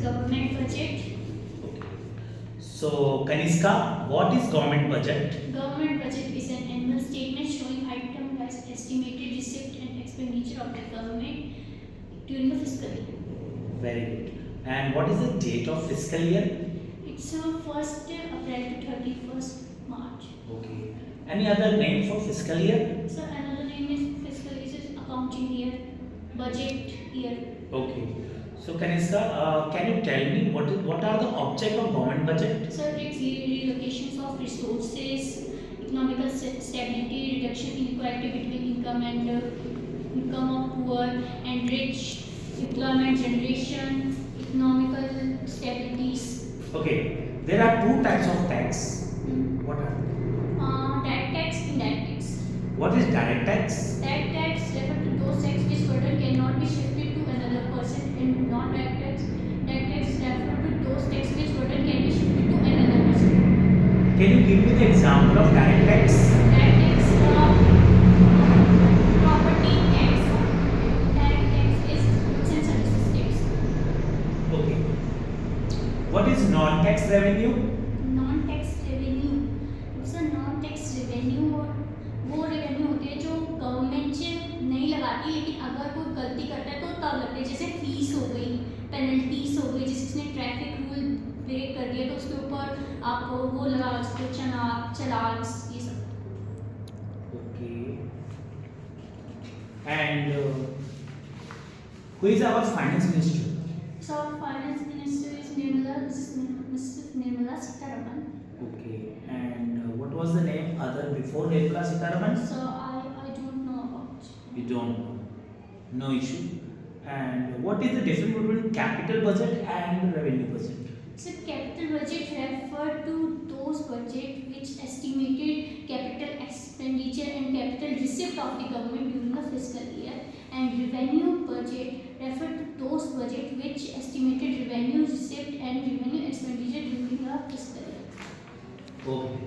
government budget. Okay. So, Kaniska, what is government budget? Government budget is an annual statement showing item-wise estimated receipt and expenditure of the government during the fiscal year. Very good. And what is the date of fiscal year? It's 1st April to 31st March. Okay. Any other name for fiscal year? So another name is fiscal is accounting year, budget year. Okay. So, Kaniska, can you tell me what are the object of government budget? So it's relocations of resources, economical stability, reduction inequality between income of poor and rich, employment generation, economical stabilities. Okay. There are two types of tax. What are they? Direct tax, indirect tax. What is direct tax? Direct tax refer to those tax which burden cannot be shifted to another person, and non-direct tax. Direct tax refer to those tax which burden can be shifted to another person. Can you give me the example of direct tax? Direct tax, property tax. Direct tax is goods and services tax. Okay. What is non-tax revenue? Non-tax revenue. It's a non-tax revenue और वो revenue होती है जो government नहीं लगाती, लेकिन अगर कोई गलती करता है तो तब लगती है, जैसे फीस हो गई, पेनल्टीज हो गई, जैसे उसने ट्रैफिक रूल ब्रेक कर दिया तो उसके ऊपर आप वो लगा सकते हो, चलान ये सब. Okay. And who is our finance minister? So our finance minister is Mrs. Nirmala Sitharaman. Okay. And what was the name other before Nirmala Sitharaman? So I don't know about. You don't know. No issue. And what is the difference between capital budget and revenue budget? So capital budget refer to those budget which estimated capital expenditure and capital receipt of the government during the fiscal year, and revenue budget refer to those budget which estimated revenue receipt and revenue expenditure during the fiscal year. Okay.